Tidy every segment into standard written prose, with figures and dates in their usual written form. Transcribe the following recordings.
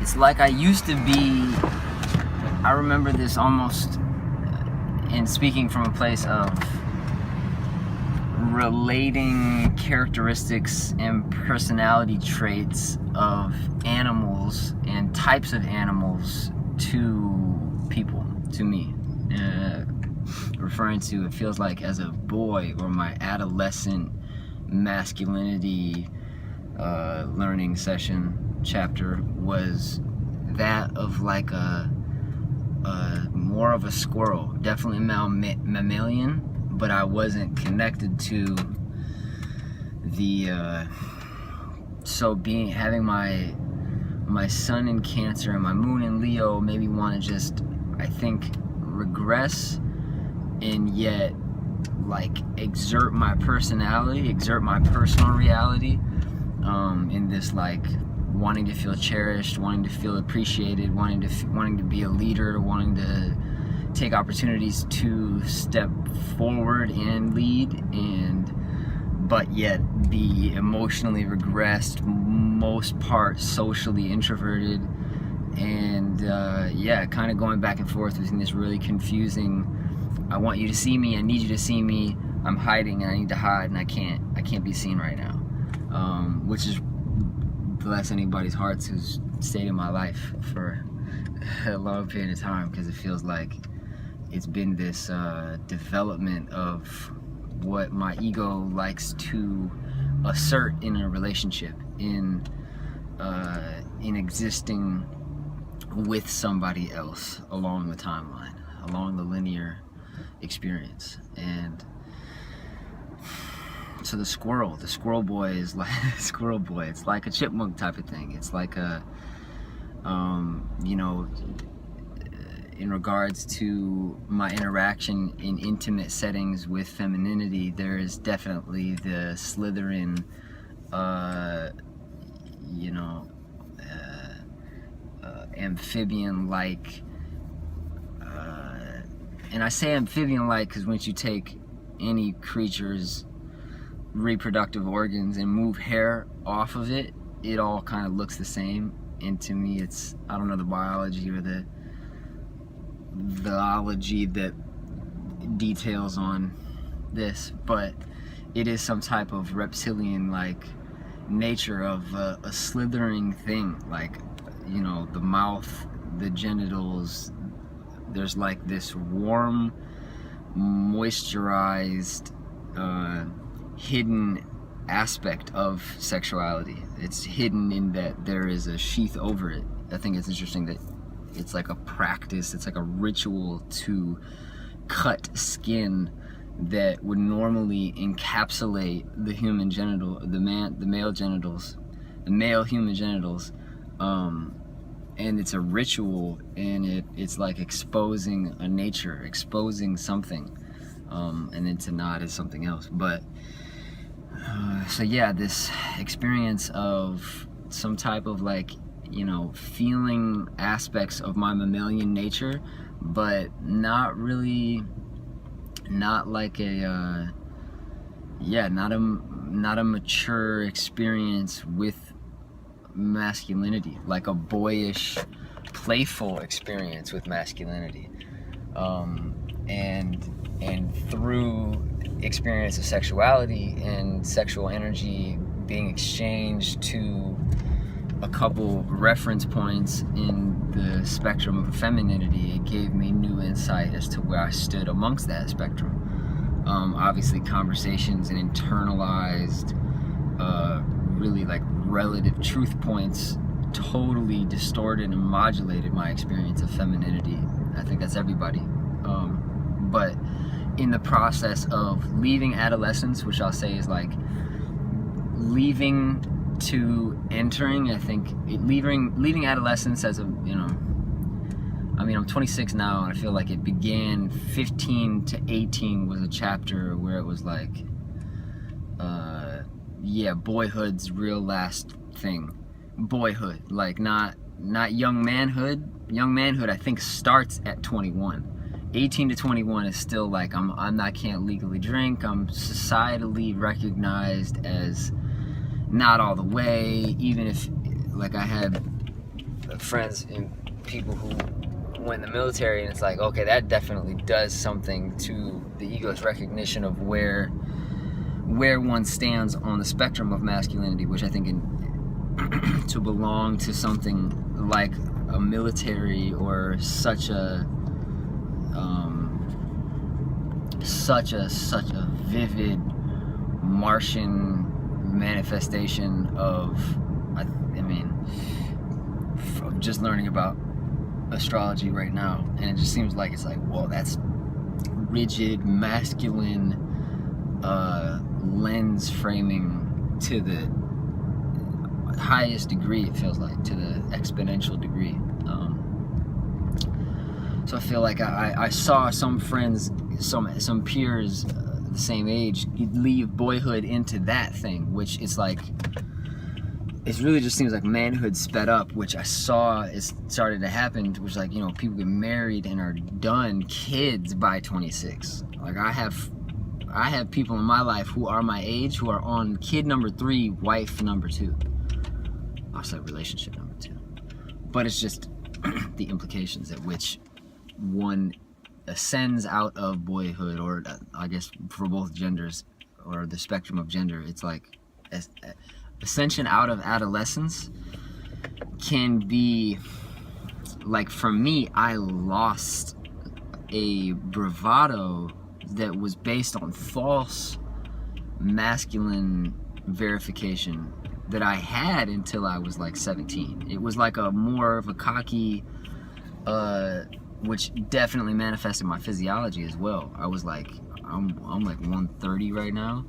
it's like I used to be. I remember this almost in speaking from a place of relating characteristics and personality traits of animals and types of animals to people, to me. Referring to, it feels like as a boy, or my adolescent masculinity learning session chapter was that of like a more of a squirrel, definitely mammalian, but I wasn't connected to the having my sun in Cancer and my moon in Leo made me want to just, I think, regress and yet like exert my personality, exert my personal reality in this like wanting to feel cherished, wanting to feel appreciated, wanting to be a leader, wanting to take opportunities to step forward and lead, but yet be emotionally regressed, most part socially introverted, and kind of going back and forth within this really confusing, I want you to see me, I need you to see me, I'm hiding and I need to hide and I can't be seen right now, which is, bless anybody's hearts who's stayed in my life for a long period of time, because it feels like it's been this development of what my ego likes to assert in a relationship, in existing with somebody else along the timeline, along the linear experience. And so the squirrel boy is like squirrel boy. It's like a chipmunk type of thing. It's like a in regards to my interaction in intimate settings with femininity, there is definitely the Slytherin, amphibian-like, and I say amphibian-like because once you take any creature's reproductive organs and move hair off of it, it all kind of looks the same. And to me, it's, I don't know the biology or the ology that details on this, but it is some type of reptilian like nature of a slithering thing, like, the mouth, the genitals, there's like this warm, moisturized, hidden aspect of sexuality. It's hidden in that there is a sheath over it. I think it's interesting that it's like a practice, it's like a ritual to cut skin that would normally encapsulate the human genital, the male genitals, the male human genitals, and it's a ritual, and it's like exposing a nature, exposing something, and then to nod is something else. But so yeah, this experience of some type of like, feeling aspects of my mammalian nature, but not like a not a mature experience with masculinity, like a boyish, playful experience with masculinity, and through experience of sexuality and sexual energy being exchanged to a couple reference points in the spectrum of femininity, it gave me new insight as to where I stood amongst that spectrum. Obviously conversations and internalized really like relative truth points totally distorted and modulated my experience of femininity. I think that's everybody. But in the process of leaving adolescence, which I'll say is like leaving to entering, I think leaving adolescence as a, I'm 26 now, and I feel like it began 15 to 18 was a chapter where it was like, boyhood's real last thing. Boyhood, like not young manhood. Young manhood, I think, starts at 21. 18 to 21 is still like, I can't legally drink. I'm societally recognized as not all the way, even if like I had friends and people who went in the military, and it's like, okay, that definitely does something to the ego's recognition of where one stands on the spectrum of masculinity, which I think to belong to something like a military or such a vivid Martian manifestation of, I mean, just learning about astrology right now, and it just seems like it's like, whoa, that's rigid masculine lens framing to the highest degree. It feels like to the exponential degree. So I feel like I saw some friends, some peers the same age leave boyhood into that thing, which it's like, it really just seems like manhood sped up, which I saw is started to happen, which, like, you know, people get married and are done kids by 26. Like, I have people in my life who are my age who are on kid number 3, wife number 2. I'll say relationship number 2. But it's just the implications at which one ascends out of boyhood, or I guess for both genders, or the spectrum of gender, it's like ascension out of adolescence can be like, for me, I lost a bravado that was based on false masculine verification that I had until I was like 17. It was like a more of a cocky, which definitely manifested my physiology as well. I was like, I'm like 130 right now.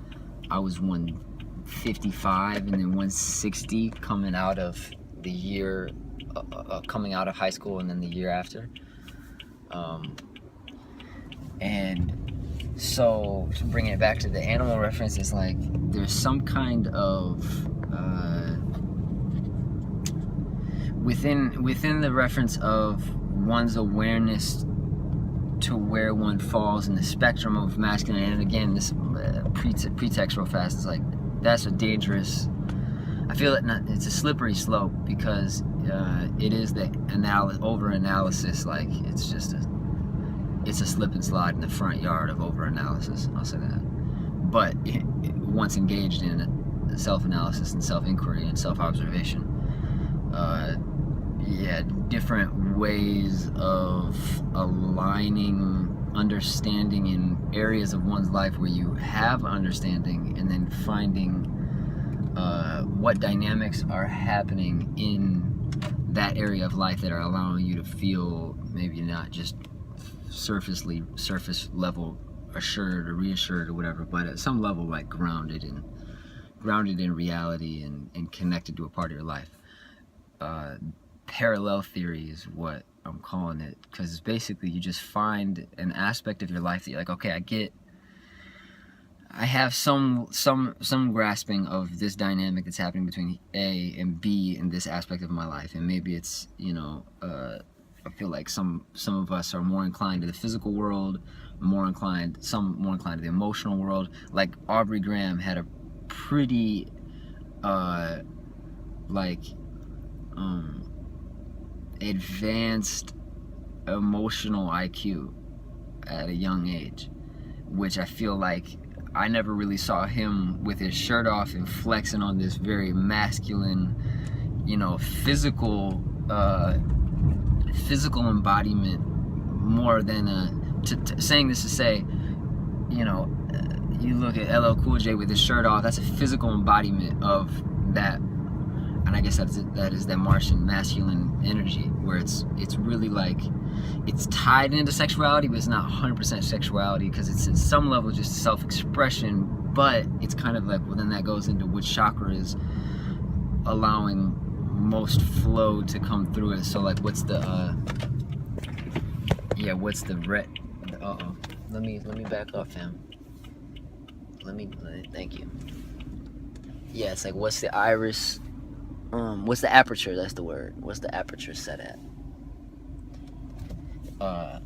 I was 155 and then 160 coming out of the year, coming out of high school, and then the year after. And so, to bring it back to the animal reference, it's like there's some kind of within the reference of one's awareness to where one falls in the spectrum of masculine. And again, this pretext real fast, it's like, that's a dangerous, I feel it's a slippery slope, because it is the over analysis. Like, it's a slip and slide in the front yard of over analysis, I'll say that. But once engaged in self-analysis and self-inquiry and self-observation, different ways of aligning understanding in areas of one's life where you have understanding, and then finding what dynamics are happening in that area of life that are allowing you to feel maybe not just surface level assured or reassured or whatever, but at some level, like, grounded in reality and connected to a part of your life. Parallel theory is what I'm calling it, because it's basically, you just find an aspect of your life that you're like, okay, I have some grasping of this dynamic that's happening between A and B in this aspect of my life. And maybe it's, you know, I feel like some of us are more inclined to the physical world, more inclined to the emotional world. Like, Aubrey Graham had a pretty advanced emotional IQ at a young age, which I feel like I never really saw him with his shirt off and flexing on this very masculine, you know, physical embodiment, more than saying this to say, you know, you look at LL Cool J with his shirt off, that's a physical embodiment of that. And I guess that is that Martian masculine energy, where it's really like, it's tied into sexuality, but it's not 100% sexuality, because it's at some level just self-expression. But it's kind of like, well, then that goes into which chakra is allowing most flow to come through it. So, like, what's the let me back up, fam. Thank you. Yeah, it's like, what's the iris? What's the aperture? That's the word. What's the aperture set at? How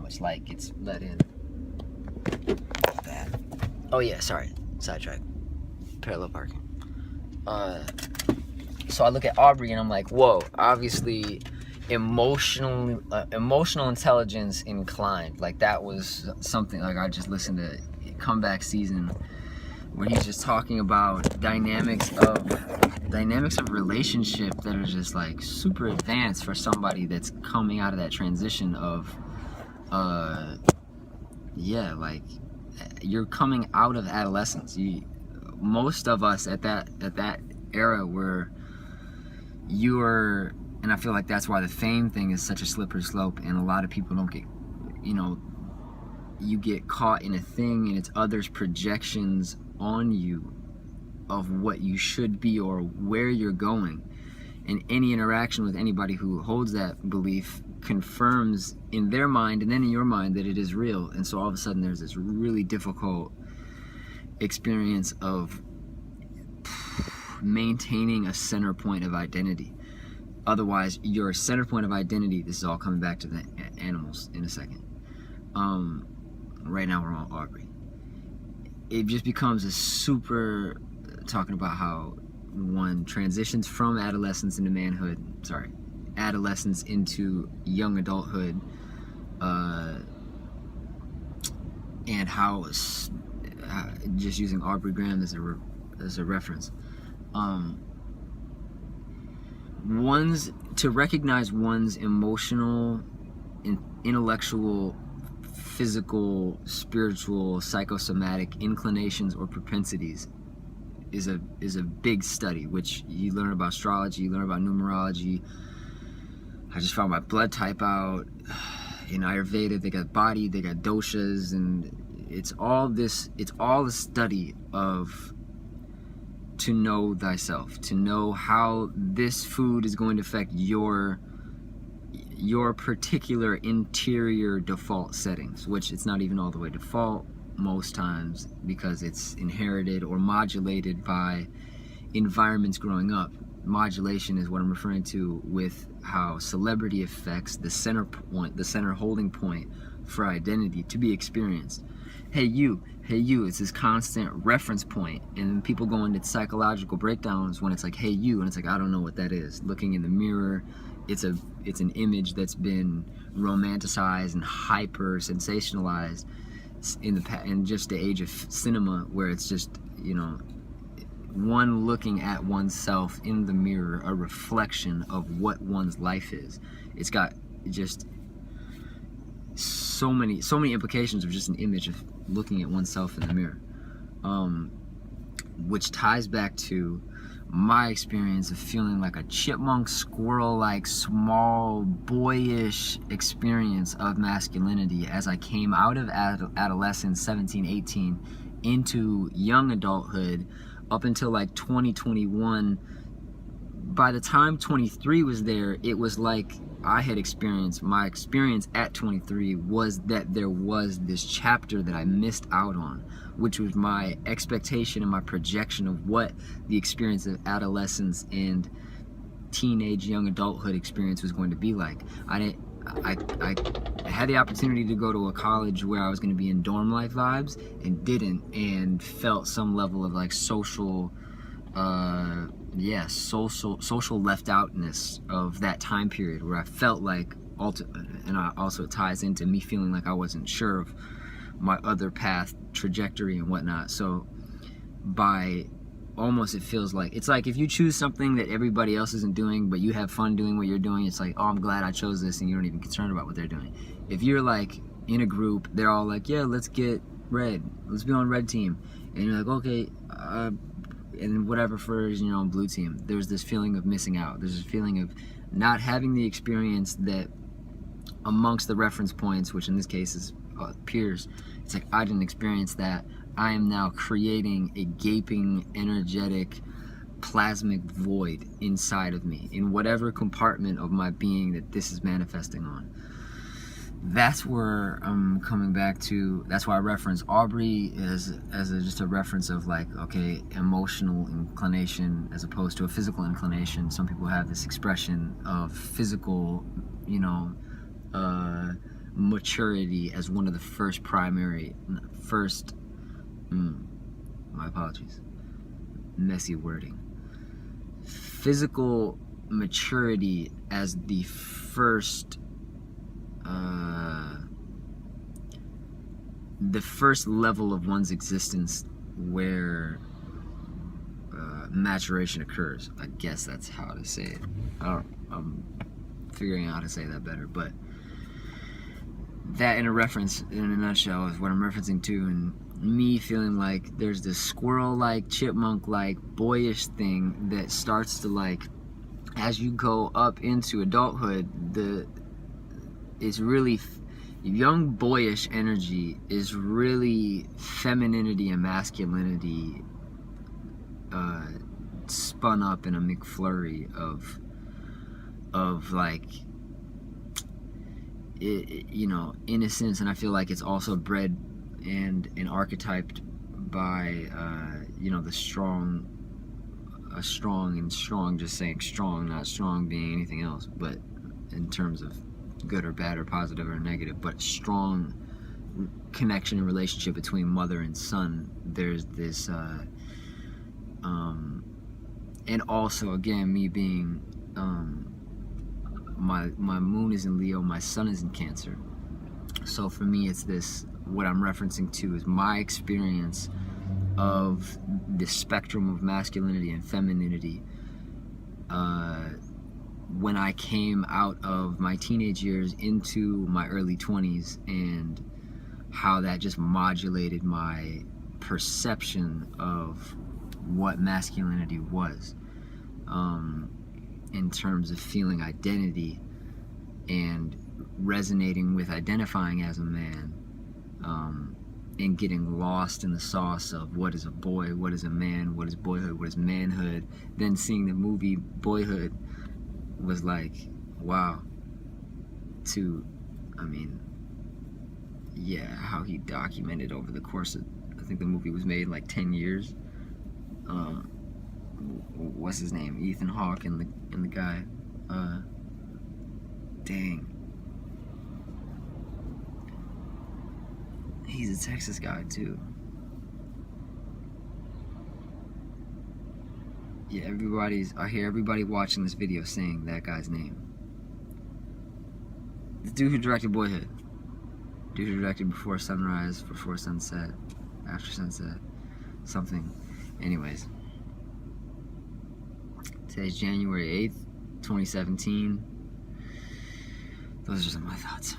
much light gets let in? That. Oh yeah, sorry. Sidetrack. Parallel parking. so I look at Aubrey and I'm like, whoa, obviously emotional intelligence inclined. Like, that was something, like, I just listened to Comeback Season where he's just talking about dynamics of relationship that are just like super advanced for somebody that's coming out of that transition of like, you're coming out of adolescence. Most of us at that era where and I feel like that's why the fame thing is such a slippery slope, and a lot of people don't get, you get caught in a thing and it's others' projections on you of what you should be or where you're going, and any interaction with anybody who holds that belief confirms in their mind and then in your mind that it is real. And so all of a sudden there's this really difficult experience of maintaining a center point of identity. Otherwise, your center point of identity, this is all coming back to the animals in a second. Right now we're on Aubrey. It just becomes a super, talking about how one transitions from adolescence into manhood, adolescence into young adulthood, and how, just using Aubrey Graham as a reference, to recognize one's emotional, intellectual, physical, spiritual, psychosomatic inclinations or propensities is a big study, which you learn about astrology, you learn about numerology. I just found my blood type out. In Ayurveda, they got body, they got doshas, and it's all the study of to know thyself, to know how this food is going to affect your particular interior default settings, which it's not even all the way default most times, because it's inherited or modulated by environments growing up. Modulation is what I'm referring to with how celebrity affects the center point, the center holding point for identity to be experienced. Hey you, it's this constant reference point, and people go into psychological breakdowns when it's like, hey you, and it's like, I don't know what that is. Looking in the mirror, it's an image that's been romanticized and hyper sensationalized in just the age of cinema, where it's just, one looking at oneself in the mirror, a reflection of what one's life is. It's got just so many implications of just an image of looking at oneself in the mirror, which ties back to my experience of feeling like a chipmunk, squirrel-like, small, boyish experience of masculinity as I came out of adolescence, 17, 18, into young adulthood, up until like 2021. By the time 23 was there, it was like I had experienced, my experience at 23 was that there was this chapter that I missed out on, which was my expectation and my projection of what the experience of adolescence and teenage young adulthood experience was going to be like. I had the opportunity to go to a college where I was going to be in dorm life vibes, and didn't, and felt some level of like social left outness of that time period, where I felt like, and also it ties into me feeling like I wasn't sure of my other path, trajectory, and whatnot. So it feels like, it's like if you choose something that everybody else isn't doing, but you have fun doing what you're doing, it's like, oh, I'm glad I chose this, and you don't even concerned about what they're doing. If you're like in a group, they're all like, yeah, let's get red, let's be on red team, and you're like, okay, and whatever for blue team, there's this feeling of missing out. There's this feeling of not having the experience that amongst the reference points, which in this case is peers, it's like, I didn't experience that. I am now creating a gaping, energetic, plasmic void inside of me, in whatever compartment of my being that this is manifesting on. That's where I'm coming back to. That's why I reference Aubrey as just a reference of like, okay, emotional inclination as opposed to a physical inclination. Some people have this expression of physical, maturity as one of the first, my apologies, messy wording, physical maturity as the first level of one's existence where maturation occurs. I guess that's how to say it. I'm figuring out how to say that better, but that in a nutshell is what I'm referencing to, and me feeling like there's this squirrel-like, chipmunk-like, boyish thing that starts to, like, as you go up into adulthood, it's really young boyish energy is really femininity and masculinity spun up in a McFlurry of like innocence, and I feel like it's also bred and archetyped by the strong, just saying strong, not strong being anything else, but in terms of good or bad or positive or negative, but strong connection and relationship between mother and son. There's this and also, again, me being my moon is in Leo, my sun is in Cancer, so for me it's this, what I'm referencing to is my experience of the spectrum of masculinity and femininity when I came out of my teenage years into my early 20s, and how that just modulated my perception of what masculinity was, in terms of feeling identity and resonating with identifying as a man, and getting lost in the sauce of what is a boy, what is a man, what is boyhood, what is manhood. Then seeing the movie Boyhood was like, wow. How he documented over the course of, I think the movie was made in like 10 years. What's his name? Ethan Hawke and the guy. Dang. He's a Texas guy too. Yeah, I hear everybody watching this video saying that guy's name. The dude who directed Boyhood. Dude who directed Before Sunrise, Before Sunset, After Sunset, something. Anyways. Today's January 8th, 2017. Those are some of my thoughts.